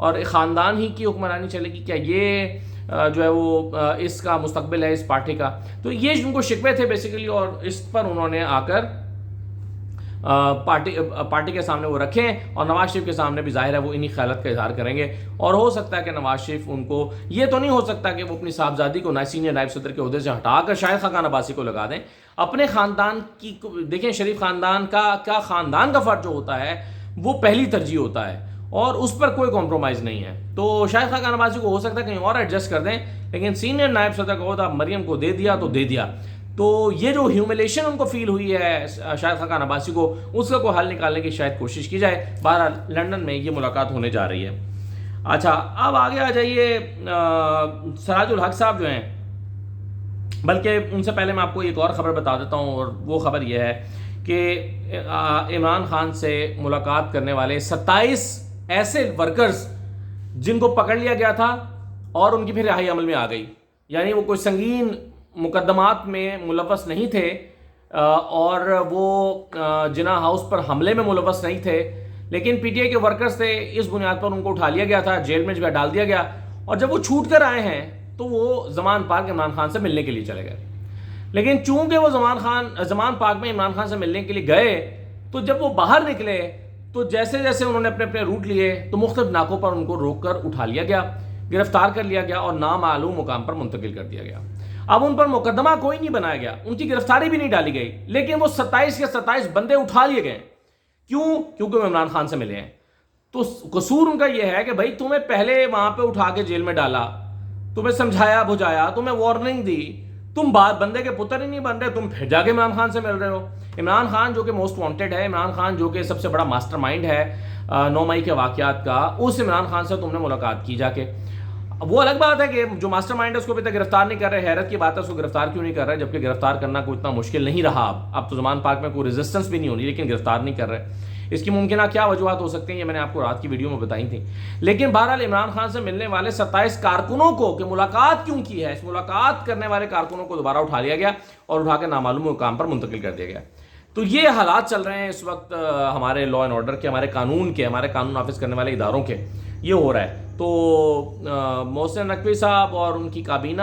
اور ایک خاندان ہی کی حکمرانی چلے گی؟ کیا یہ جو ہے وہ اس کا مستقبل ہے اس پارٹی کا؟ تو یہ ان کو شکوے تھے بیسیکلی، اور اس پر انہوں نے آ کر پارٹی کے سامنے وہ رکھیں، اور نواز شریف کے سامنے بھی ظاہر ہے وہ انہی خیالات کا اظہار کریں گے. اور ہو سکتا ہے کہ نواز شریف ان کو، یہ تو نہیں ہو سکتا کہ وہ اپنی صاحبزادی کو سینئر نائب صدر کے عہدے سے ہٹا کر شاہد خاقان عباسی کو لگا دیں. اپنے خاندان کی دیکھیں، شریف خاندان کا خاندان کا فرض جو ہوتا ہے وہ پہلی ترجیح ہوتا ہے، اور اس پر کوئی کمپرومائز نہیں ہے. تو شاہد خاقان عباسی کو ہو سکتا ہے کہیں اور ایڈجسٹ کر دیں، لیکن سینئر نائب صدر کا عہدہ مریم کو دے دیا تو دے دیا. تو یہ جو ہیوملیشن ان کو فیل ہوئی ہے شاہد خاقان عباسی کو، اس کا کوئی حل نکالنے کی شاید کوشش کی جائے. بہرحال لندن میں یہ ملاقات ہونے جا رہی ہے. اچھا، اب آگے آ جائیے سراج الحق صاحب جو ہیں، بلکہ ان سے پہلے میں آپ کو ایک اور خبر بتا دیتا ہوں، اور وہ خبر یہ ہے کہ عمران خان سے ملاقات کرنے والے 27 ایسے ورکرز جن کو پکڑ لیا گیا تھا اور ان کی پھر رہائی عمل میں آ گئی، یعنی وہ کوئی سنگین مقدمات میں ملوث نہیں تھے اور وہ جناح ہاؤس پر حملے میں ملوث نہیں تھے، لیکن پی ٹی آئی کے ورکرز تھے، اس بنیاد پر ان کو اٹھا لیا گیا تھا، جیل میں جو ہے ڈال دیا گیا. اور جب وہ چھوٹ کر آئے ہیں تو وہ زمان پارک عمران خان سے ملنے کے لیے چلے گئے. لیکن چونکہ وہ زمان پارک میں عمران خان سے ملنے کے لیے گئے، تو جب وہ باہر نکلے تو جیسے جیسے انہوں نے اپنے روٹ لیے تو مختلف ناکوں پر ان کو روک کر اٹھا لیا گیا، گرفتار کر لیا گیا اور نامعلوم مقام پر منتقل کر دیا گیا. اب ان پر مقدمہ کوئی نہیں بنایا گیا، ان کی گرفتاری بھی نہیں ڈالی گئی، لیکن وہ 27 کے 27 بندے اٹھا لیے گئے. کیوں؟ کیونکہ وہ عمران خان سے ملے ہیں. تو قصور ان کا یہ ہے کہ بھائی تمہیں پہلے وہاں پہ اٹھا کے جیل میں ڈالا، تمہیں سمجھایا بجھایا، تمہیں وارننگ دی، تم بندے کے پتر ہی نہیں بن رہے، تم پھر جا کے عمران خان سے مل رہے ہو. عمران خان جو کہ موسٹ وانٹڈ ہے، عمران خان جو کہ سب سے بڑا ماسٹر مائنڈ ہے 9 مئی کے واقعات کا، اس عمران خان سے تم نے ملاقات کی جا کے. وہ الگ بات ہے کہ جو ماسٹر مائنڈ ہے اس کو ابھی تک گرفتار نہیں کر رہے. حیرت کی بات ہے اس کو گرفتار کیوں نہیں کر رہے، جبکہ گرفتار کرنا کوئی اتنا مشکل نہیں رہا. اب تو زمان پارک میں کوئی ریزسٹنس بھی نہیں ہونی، لیکن گرفتار نہیں کر رہے. اس کی ممکنہ کیا وجوہات ہو سکتے ہیں، یہ میں نے آپ کو رات کی ویڈیو میں بتائی تھیں. لیکن بہرحال عمران خان سے ملنے والے 27 کارکنوں کو کہ ملاقات کیوں کی ہے، اس ملاقات کرنے والے کارکنوں کو دوبارہ اٹھا لیا گیا اور اٹھا کے نامعلوم مقام پر منتقل کر دیا گیا. تو یہ حالات چل رہے ہیں اس وقت ہمارے لا اینڈ آرڈر کے، ہمارے قانون نافذ کرنے والے اداروں کے، یہ ہو رہا ہے. تو محسن نقوی صاحب اور ان کی کابینہ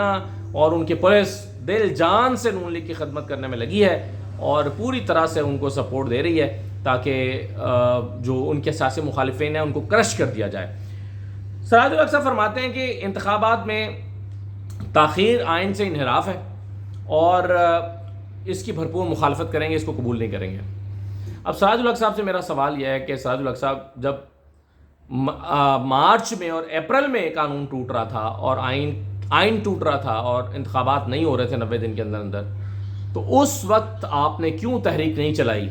اور ان کی پولیس دل جان سے نون لیگ کی خدمت کرنے میں لگی ہے اور پوری طرح سے ان کو سپورٹ دے رہی ہے تاکہ جو ان کے سیاسی مخالفین ہیں ان کو کرش کر دیا جائے. سراج الحق صاحب فرماتے ہیں کہ انتخابات میں تاخیر آئین سے انحراف ہے اور اس کی بھرپور مخالفت کریں گے، اس کو قبول نہیں کریں گے. اب سراج الحق صاحب سے میرا سوال یہ ہے کہ سراج الحق صاحب جب مارچ میں اور اپریل میں قانون ٹوٹ رہا تھا اور آئین ٹوٹ رہا تھا اور انتخابات نہیں ہو رہے تھے 90 دن کے اندر، تو اس وقت آپ نے کیوں تحریک نہیں چلائی؟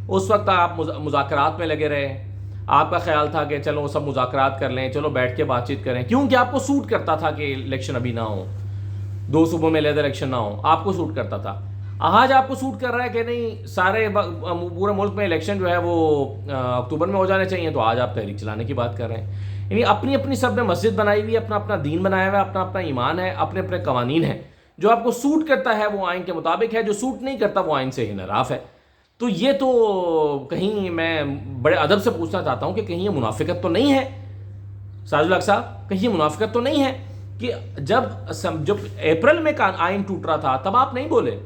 اس وقت آپ مذاکرات میں لگے رہے. آپ کا خیال تھا کہ چلو سب مذاکرات کر لیں، چلو بیٹھ کے بات چیت کریں، کیونکہ آپ کو سوٹ کرتا تھا کہ الیکشن ابھی نہ ہو، 2 صوبوں میں علیحدہ الیکشن نہ ہو، آپ کو سوٹ کرتا تھا. آج آپ کو سوٹ کر رہا ہے کہ نہیں سارے پورے ملک میں الیکشن جو ہے وہ اکتوبر میں ہو جانے چاہیے، تو آج آپ تحریک چلانے کی بات کر رہے ہیں. یعنی اپنی اپنی سب نے مسجد بنائی ہوئی ہے، اپنا اپنا دین بنایا ہوا ہے، اپنا اپنا ایمان ہے، اپنے اپنے قوانین ہیں. جو آپ کو سوٹ کرتا ہے وہ آئین کے مطابق ہے، جو سوٹ نہیں کرتا وہ آئین سے انحراف ہے. تو یہ تو کہیں میں بڑے ادب سے پوچھنا چاہتا ہوں کہ کہیں یہ منافقت تو نہیں ہے سراج الحق صاحب؟ کہیں یہ منافقت تو نہیں ہے کہ جب اپریل میں آئین ٹوٹ رہا تھا تب آپ نہیں بولے،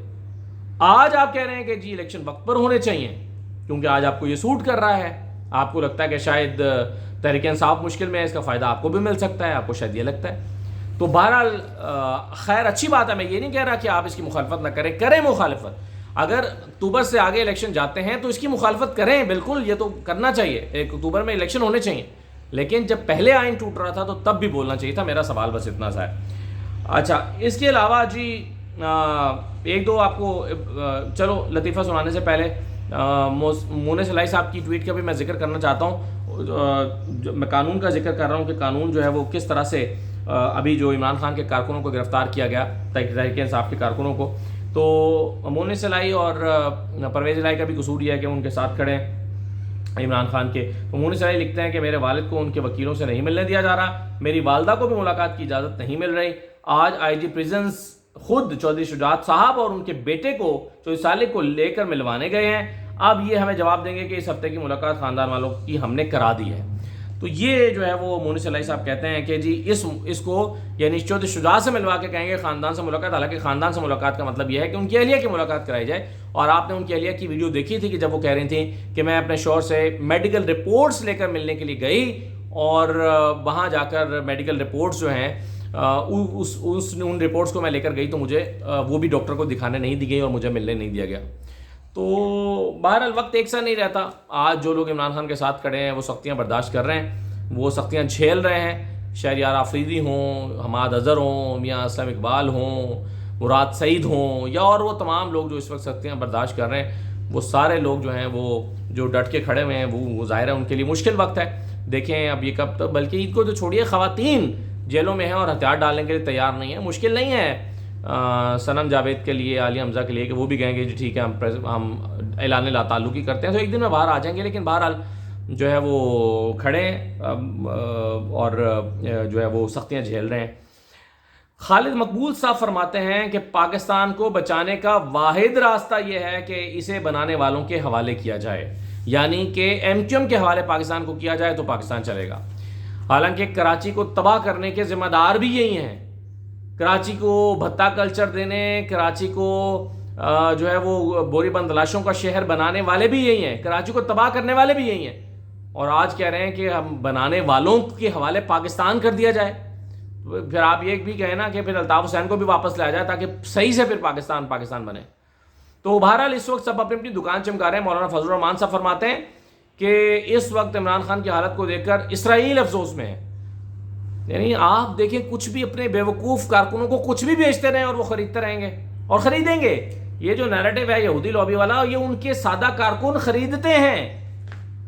آج آپ کہہ رہے ہیں کہ جی الیکشن وقت پر ہونے چاہیے کیونکہ آج آپ کو یہ سوٹ کر رہا ہے، آپ کو لگتا ہے کہ شاید تحریک انصاف مشکل میں ہے، اس کا فائدہ آپ کو بھی مل سکتا ہے، آپ کو شاید یہ لگتا ہے. تو بہرحال خیر اچھی بات ہے، میں یہ نہیں کہہ رہا کہ آپ اس کی مخالفت نہ کریں مخالفت. اگر اکتوبر سے آگے الیکشن جاتے ہیں تو اس کی مخالفت کریں، بالکل یہ تو کرنا چاہیے، 1 اکتوبر میں الیکشن ہونے چاہیے. لیکن جب پہلے آئین ٹوٹ رہا تھا تو تب بھی بولنا چاہیے تھا. میرا سوال بس اتنا سا ہے. اچھا، اس کے علاوہ جی 1-2 آپ کو چلو لطیفہ سنانے سے پہلے مونے سلائی صاحب کی ٹویٹ کا بھی میں ذکر کرنا چاہتا ہوں. میں قانون کا ذکر کر رہا ہوں کہ قانون جو ہے وہ کس طرح سے ابھی جو عمران خان کے کارکنوں کو گرفتار کیا گیا، تحریک انصاف کے کارکنوں کو، تو مونے سلائی اور پرویز الہی کا بھی قصور یہ ہے کہ ان کے ساتھ کھڑے ہیں عمران خان کے. تو مونے سلائی لکھتے ہیں کہ میرے والد کو ان کے وکیلوں سے نہیں ملنے دیا جا رہا، میری والدہ کو بھی ملاقات کی اجازت نہیں مل رہی. آج آئی جی پریزنس خود چودھری شجاعت صاحب اور ان کے بیٹے کو 24 سالے کو لے کر ملوانے گئے ہیں. اب یہ ہمیں جواب دیں گے کہ اس ہفتے کی ملاقات خاندان والوں کی ہم نے کرا دی ہے. تو یہ جو ہے وہ مونس الہی صاحب کہتے ہیں کہ جی اس کو یعنی چودھری شجاع سے ملوا کے کہیں گے خاندان سے ملاقات، حالانکہ خاندان سے ملاقات کا مطلب یہ ہے کہ ان کی اہلیہ کی ملاقات کرائی جائے. اور آپ نے ان کی اہلیہ کی ویڈیو دیکھی تھی کہ جب وہ کہہ رہی تھیں کہ میں اپنے شوہر سے میڈیکل رپورٹس لے کر ملنے کے لیے گئی، اور وہاں جا کر میڈیکل رپورٹس جو ہیں ان رپورٹس کو میں لے کر گئی تو مجھے وہ بھی ڈاکٹر کو دکھانے نہیں دی گئی اور مجھے ملنے نہیں دیا گیا. تو بہرحال وقت ایک سا نہیں رہتا. آج جو لوگ عمران خان کے ساتھ کھڑے ہیں وہ سختیاں برداشت کر رہے ہیں، وہ سختیاں جھیل رہے ہیں. شہریار آفریدی ہوں، حماد اظہر ہوں، میاں اسلم اقبال ہوں، مراد سعید ہوں، یا اور وہ تمام لوگ جو اس وقت سختیاں برداشت کر رہے ہیں، وہ سارے لوگ جو ہیں وہ جو ڈٹ کے کھڑے ہوئے ہیں وہ ظاہر ہے ان کے لیے مشکل وقت ہے. دیکھیں اب یہ کب تک، بلکہ عید کو تو چھوڑیے، خواتین جیلوں میں ہیں اور ہتھیار ڈالنے کے لیے تیار نہیں ہیں. مشکل نہیں ہے سنم جاوید کے لیے، عالیہ حمزہ کے لیے کہ وہ بھی کہیں گے جی ٹھیک ہے ہم اعلان لا تعلقی کرتے ہیں تو ایک دن میں باہر آ جائیں گے. لیکن بہرحال جو ہے وہ کھڑے ہیں اور جو ہے وہ سختیاں جھیل رہے ہیں. خالد مقبول صاحب فرماتے ہیں کہ پاکستان کو بچانے کا واحد راستہ یہ ہے کہ اسے بنانے والوں کے حوالے کیا جائے، یعنی کہ ایم کیو ایم کے حوالے پاکستان کو کیا جائے تو پاکستان چلے گا. حالانکہ کراچی کو تباہ کرنے کے ذمہ دار بھی یہی ہیں. کراچی کو بھتہ کلچر دینے، کراچی کو جو ہے وہ بوری بند لاشوں کا شہر بنانے والے بھی یہی ہیں، کراچی کو تباہ کرنے والے بھی یہی ہیں. اور آج کہہ رہے ہیں کہ ہم بنانے والوں کے حوالے پاکستان کر دیا جائے. پھر آپ یہ بھی کہیں نا کہ پھر الطاف حسین کو بھی واپس لایا جائے تاکہ صحیح سے پھر پاکستان بنے. تو بہرحال اس وقت سب اپنی دکان چمکا رہے ہیں. مولانا فضل الرحمان صاحب فرماتے ہیں کہ اس وقت عمران خان کی حالت کو دیکھ کر اسرائیل افسوس میں ہے. یعنی آپ دیکھیں کچھ بھی اپنے بیوقوف کارکنوں کو کچھ بھی بیچتے رہیں اور وہ خریدتے رہیں گے اور خریدیں گے. یہ جو نیریٹو ہے یہودی لابی والا، یہ ان کے سادہ کارکن خریدتے ہیں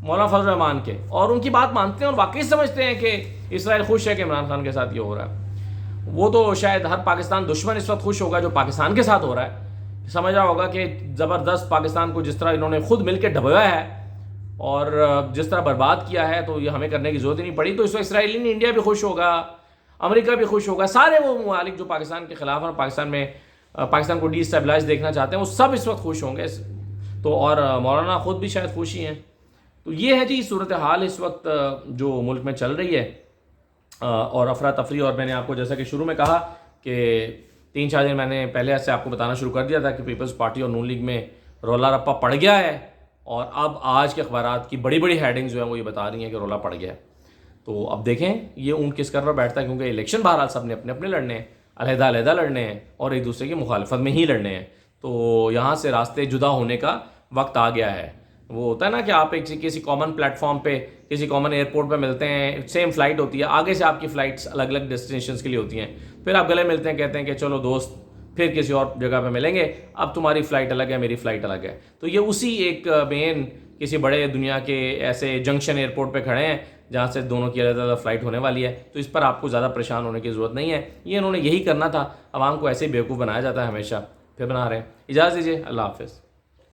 مولانا فضل الرحمان کے، اور ان کی بات مانتے ہیں اور واقعی سمجھتے ہیں کہ اسرائیل خوش ہے کہ عمران خان کے ساتھ یہ ہو رہا ہے. وہ تو شاید ہر پاکستان دشمن اس وقت خوش ہوگا جو پاکستان کے ساتھ ہو رہا ہے. سمجھ رہا ہوگا کہ زبردست پاکستان کو جس طرح انہوں نے خود مل کے ڈبویا ہے اور جس طرح برباد کیا ہے تو یہ ہمیں کرنے کی ضرورت ہی نہیں پڑی. تو اس وقت اسرائیل نہیں، انڈیا بھی خوش ہوگا، امریکہ بھی خوش ہوگا، سارے وہ ممالک جو پاکستان کے خلاف ہیں اور پاکستان کو ڈی اسٹیبلائز دیکھنا چاہتے ہیں وہ سب اس وقت خوش ہوں گے. تو اور مولانا خود بھی شاید خوش ہی ہیں. تو یہ ہے جی صورتحال اس وقت جو ملک میں چل رہی ہے اور افراتفری. اور میں نے آپ کو جیسا کہ شروع میں کہا کہ 3-4 دن میں نے پہلے سے آپ کو بتانا شروع کر دیا تھا کہ پیپلز پارٹی اور نون لیگ میں رولا رپا پڑ گیا ہے. اور اب آج کے اخبارات کی بڑی بڑی ہیڈنگز جو ہیں وہ یہ بتا رہی ہیں کہ رولا پڑ گیا ہے. تو اب دیکھیں یہ اونٹ کس کر بیٹھتا ہے، کیونکہ الیکشن بہرحال سب نے اپنے لڑنے ہیں، علیحدہ لڑنے ہیں اور ایک دوسرے کی مخالفت میں ہی لڑنے ہیں. تو یہاں سے راستے جدا ہونے کا وقت آ گیا ہے. وہ ہوتا ہے نا کہ آپ کسی کامن پلیٹ فارم پہ، کسی کامن ایئرپورٹ پہ ملتے ہیں، سیم فلائٹ ہوتی ہے، آگے سے آپ کی فلائٹس الگ الگ ڈیسٹینیشنز کے لیے ہوتی ہیں، پھر آپ گلے ملتے ہیں، کہتے ہیں کہ چلو دوست پھر کسی اور جگہ پہ ملیں گے، اب تمہاری فلائٹ الگ ہے، میری فلائٹ الگ ہے. تو یہ اسی ایک مین کسی بڑے دنیا کے ایسے جنکشن ایئرپورٹ پہ کھڑے ہیں جہاں سے دونوں کی علیحدہ فلائٹ ہونے والی ہے. تو اس پر آپ کو زیادہ پریشان ہونے کی ضرورت نہیں ہے. یہ انہوں نے یہی کرنا تھا. عوام کو ایسے ہی بیوقوف بنایا جاتا ہے ہمیشہ، پھر بنا رہے ہیں. اجازت دیجیے، اللہ حافظ.